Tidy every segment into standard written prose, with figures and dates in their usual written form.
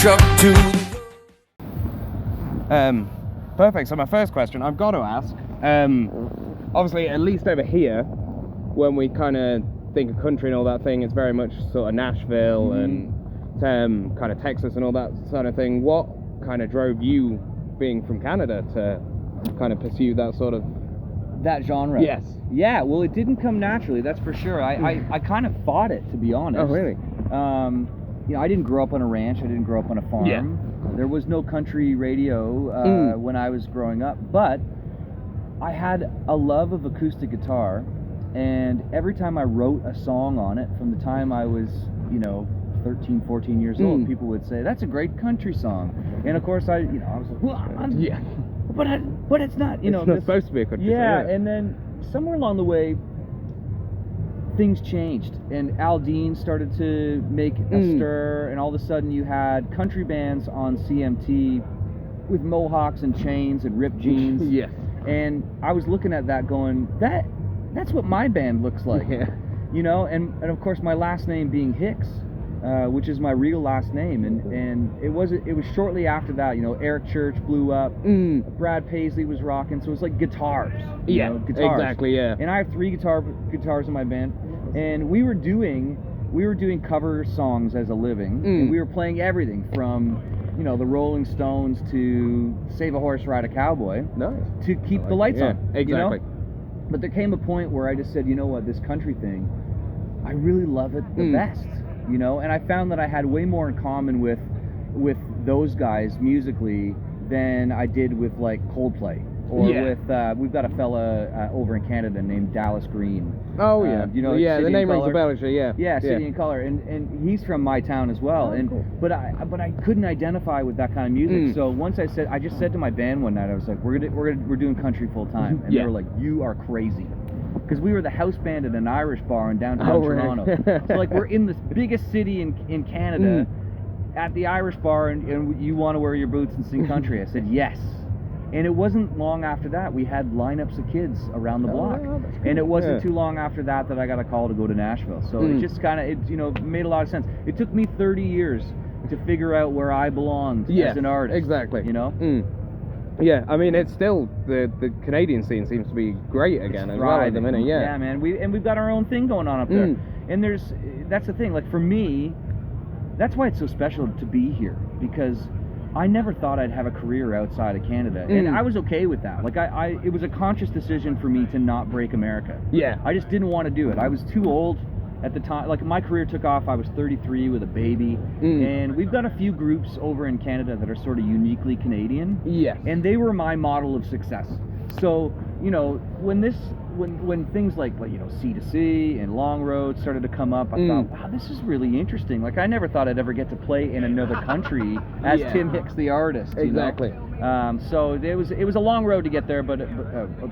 truck to Perfect. So my first question, I've got to ask, obviously at least over here, when we kind of think of country and all that thing, it's very much sort of Nashville and kind of Texas and all that sort of thing. What kind of drove you, being from Canada, to kind of pursue that sort of... That genre? Yes. Yeah, well, it didn't come naturally, that's for sure. I kind of fought it, to be honest. Oh, really? You know, I didn't grow up on a ranch. I didn't grow up on a farm. Yeah. There was no country radio when I was growing up, but I had a love of acoustic guitar, and every time I wrote a song on it, from the time I was, 13, 14 years old, people would say, "That's a great country song." And of course, I was like, "Well, yeah. But it's not, it's not supposed to be a country song. Yeah, and then somewhere along the way, things changed, and Al Dean started to make a stir, and all of a sudden you had country bands on CMT with mohawks and chains and ripped jeans. Yes. And I was looking at that going, that's what my band looks like. Yeah. And of course my last name being Hicks, which is my real last name, and it was shortly after that, Eric Church blew up, Brad Paisley was rocking, so it was like guitars. Guitars. Exactly, yeah. And I have 3 guitars in my band, and we were doing cover songs as a living, and we were playing everything from the Rolling Stones to Save a Horse, Ride a Cowboy. Nice. To keep the lights on. Exactly. But there came a point where I just said, you know what, this country thing, I really love it the best. And I found that I had way more in common with those guys musically than I did with like Coldplay or with we've got a fella over in Canada named Dallas Green. Oh yeah, City the name and rings a bell actually. Yeah, City and Color, and he's from my town as well. Cool. But I couldn't identify with that kind of music. So once I just said to my band one night, I was like, we're doing country full time, and they were like, you are crazy. Because we were the house band at an Irish bar in downtown Toronto. So like we're in the biggest city in Canada at the Irish bar, and you want to wear your boots and sing country. I said yes. And it wasn't long after that we had lineups of kids around the block. Cool. And it wasn't too long after that I got a call to go to Nashville. So it just kind of made a lot of sense. It took me 30 years to figure out where I belonged as an artist. Exactly. Yeah, I mean, it's still, the Canadian scene seems to be great again as well at the minute, yeah. Yeah, man, we've got our own thing going on up there. And that's the thing, like for me, that's why it's so special to be here, because I never thought I'd have a career outside of Canada, and I was okay with that. Like it was a conscious decision for me to not break America. Yeah. I just didn't want to do it. I was too old at the time. Like my career took off, I was 33 with a baby, and we've got a few groups over in Canada that are sort of uniquely Canadian. Yes. And they were my model of success. So when things like C2C and Long Road started to come up, I thought, wow, this is really interesting. Like I never thought I'd ever get to play in another country as Tim Hicks the artist. Exactly. So it was a long road to get there, but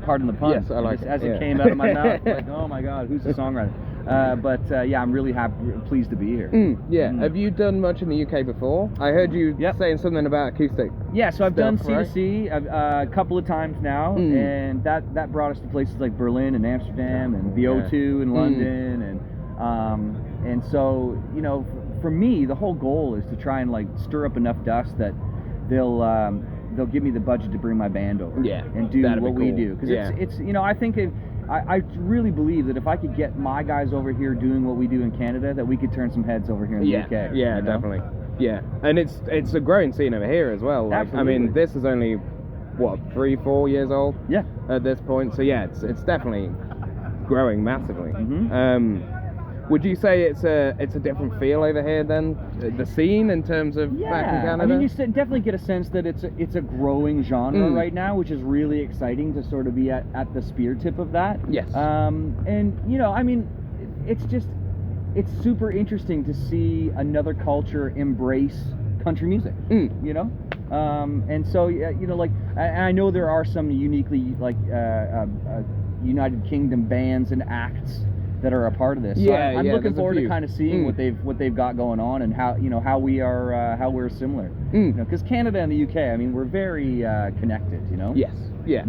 pardon the pun. Yes, I like it. As it came out of my mouth, like, oh my God, who's the songwriter? I'm really pleased to be here. Have you done much in the UK before? I heard you saying something about acoustic. Yeah, so I've done right? C2C a couple of times now, and that brought us to places like Berlin and Amsterdam and the O2 in London, and so for me the whole goal is to try and like stir up enough dust that they'll give me the budget to bring my band over and do what we do, because it's I think I really believe that if I could get my guys over here doing what we do in Canada, that we could turn some heads over here in the UK. Yeah, definitely. Yeah, and it's a growing scene over here as well. Like, I mean, this is only what 3-4 years old. Yeah. At this point, so yeah, it's definitely growing massively. Would you say it's a different feel over here than the scene in terms of back in Canada? I mean, you definitely get a sense that it's a growing genre right now, which is really exciting to sort of be at the spear tip of that. Yes. And I mean, it's super interesting to see another culture embrace country music. And so like I know there are some uniquely like United Kingdom bands and acts that are a part of this. So I'm looking forward to kind of seeing what they've got going on, and how we're similar. Because Canada and the UK, I mean, we're very connected. Yes. Yeah.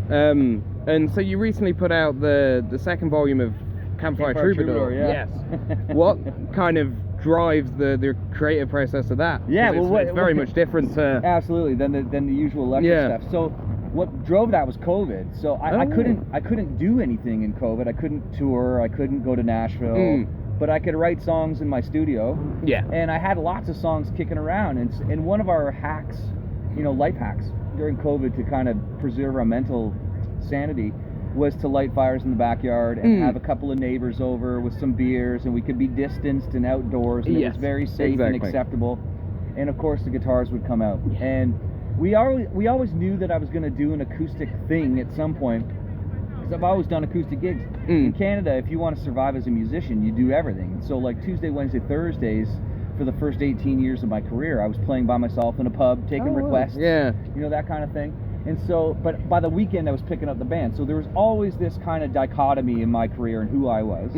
And so you recently put out the second volume of Campfire Troubadour. Yeah. Yes. What kind of drives the creative process of that? Yeah, 'Cause it's very much different to... Absolutely, than the usual electric stuff. So what drove that was COVID. So I couldn't do anything in COVID. I couldn't tour. I couldn't go to Nashville. But I could write songs in my studio. Yeah. And I had lots of songs kicking around. And one of our hacks, life hacks during COVID to kind of preserve our mental sanity was to light fires in the backyard and have a couple of neighbors over with some beers, and we could be distanced and outdoors, and it was very safe and acceptable. And of course the guitars would come out. And we always knew that I was going to do an acoustic thing at some point, because I've always done acoustic gigs. In Canada, if you want to survive as a musician, you do everything. And so like Tuesday, Wednesday, Thursdays, for the first 18 years of my career, I was playing by myself in a pub, taking requests, that kind of thing. And so, but by the weekend I was picking up the band. So there was always this kind of dichotomy in my career and who I was.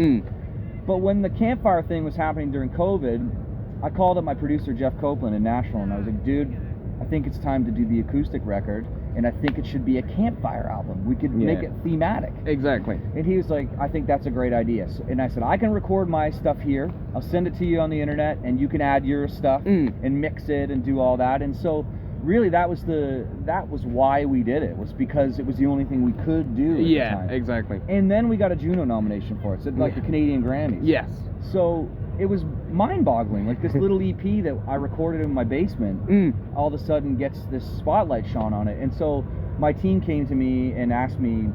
But when the campfire thing was happening during COVID, I called up my producer, Jeff Copeland, in Nashville, and I was like, dude, I think it's time to do the acoustic record, and I think it should be a campfire album. We could make it thematic. Exactly. And he was like, I think that's a great idea. And I said, I can record my stuff here. I'll send it to you on the internet, and you can add your stuff and mix it and do all that. And so really that was why we did it, was because it was the only thing we could do at the time. Exactly. And then we got a Juno nomination for it, so like the Canadian Grammys. Yes. So it was mind-boggling. Like this little EP that I recorded in my basement, all of a sudden gets this spotlight shone on it. And so my team came to me and asked me,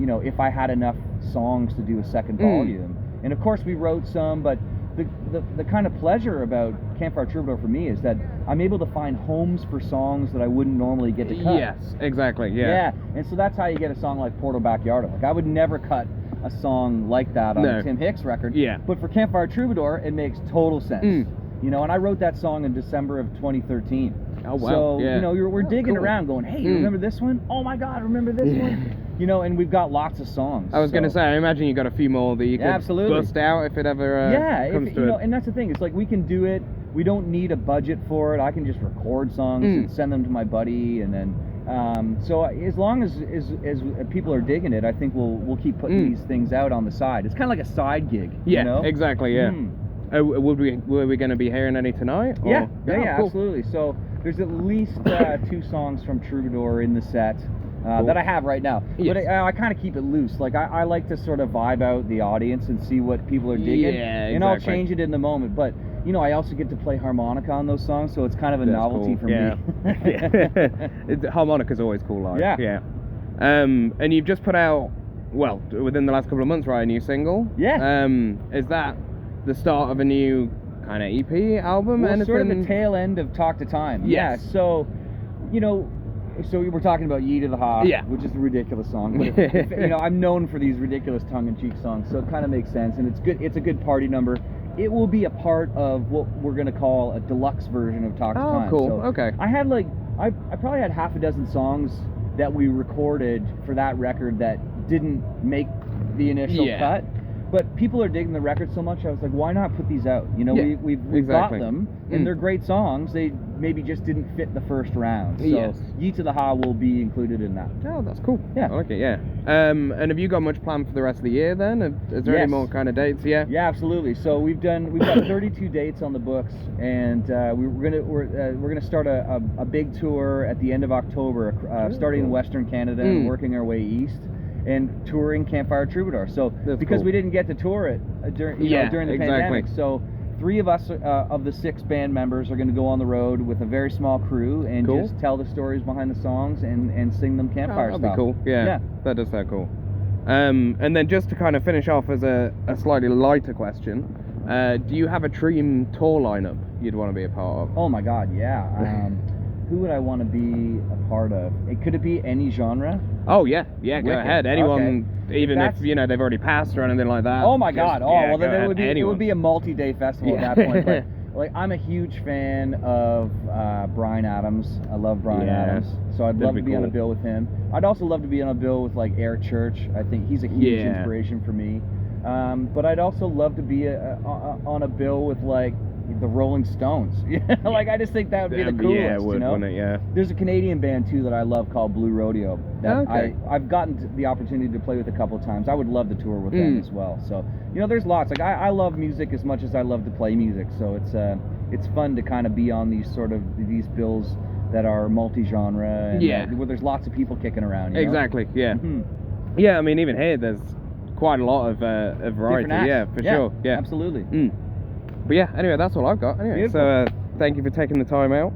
if I had enough songs to do a second volume. And of course we wrote some, but the kind of pleasure about Campfire Troubadour for me is that I'm able to find homes for songs that I wouldn't normally get to cut. Yes, exactly. Yeah, and so that's how you get a song like Portal Backyard. Like I would never cut a song like that on a Tim Hicks record. Yeah. But for Campfire Troubadour, it makes total sense. And I wrote that song in December of 2013. Oh wow. So we're digging around, going, hey, you remember this one? Oh my God, remember this one? And we've got lots of songs. I was going to say, I imagine you got a few more that you could bust out if it ever comes to it. And that's the thing. It's like we can do it. We don't need a budget for it. I can just record songs and send them to my buddy, and then so as long as people are digging it, I think we'll keep putting these things out on the side. It's kind of like a side gig. Yeah, exactly. Yeah. Were we going to be hearing any tonight? Or? Yeah, Cool. absolutely. So there's at least 2 songs from Troubadour in the set. That I have right now. But I kind of keep it loose. Like I like to sort of vibe out the audience and see what people are digging. Yeah, exactly. And I'll change it in the moment. But I also get to play harmonica on those songs, so it's kind of a novelty for me. Harmonica's always cool live. Yeah. And you've just put out, well, within the last couple of months, right, a new single? Yeah. Is that the start of a new kind of EP album? Well, anything? sort of the tail end of Talk to Time. Yes. Yeah. So, so we were talking about Ye to the Ha, which is a ridiculous song. But I'm known for these ridiculous tongue-in-cheek songs, so it kind of makes sense, and it's good. It's a good party number. It will be a part of what we're going to call a deluxe version of Talk to Time. Oh, cool. So okay. I had I probably had half a dozen songs that we recorded for that record that didn't make the initial cut. But people are digging the record so much, I was like, why not put these out? We've got them, and they're great songs. They maybe just didn't fit the first round. So Ye to the Ha will be included in that. Oh, that's cool. Yeah. I like it, yeah. And have you got much planned for the rest of the year then? Is there any more kind of dates? Yeah, absolutely. So we've got 32 dates on the books, and we're gonna start a big tour at the end of October, starting in Western Canada and working our way east, and touring Campfire Troubadour. So because we didn't get to tour it during the pandemic, so 3 of us of the 6 band members are going to go on the road with a very small crew and just tell the stories behind the songs and sing them campfire style. That'd be cool. Yeah, that does sound cool. And then just to kind of finish off as a slightly lighter question, do you have a dream tour lineup you'd want to be a part of? Oh my God, yeah. Who would I want to be a part of? Could it be any genre? Oh yeah, go ahead. Anyone, even if they've already passed or anything like that. Oh my God! Well then it would be a multi-day festival at that point. But like I'm a huge fan of Bryan Adams. I love Bryan Adams, so I'd love to be on a bill with him. I'd also love to be on a bill with like Eric Church. I think he's a huge inspiration for me. But I'd also love to be on a bill with like the Rolling Stones. Like, I just think that would be the coolest. Yeah, it would, you know? wouldn't it? Yeah. There's a Canadian band too that I love called Blue Rodeo that I've gotten the opportunity to play with a couple of times. I would love to tour with them as well. So, you know, there's lots. Like, I love music as much as I love to play music. So it's fun to kind of be on these bills that are multi-genre and where there's lots of people kicking around. You know? Exactly. Yeah. Mm-hmm. Yeah. I mean, even here, there's quite a lot of variety. Yeah, for sure. Yeah, absolutely. But yeah, anyway, that's all I've got. Anyway, Beautiful. so thank you for taking the time out.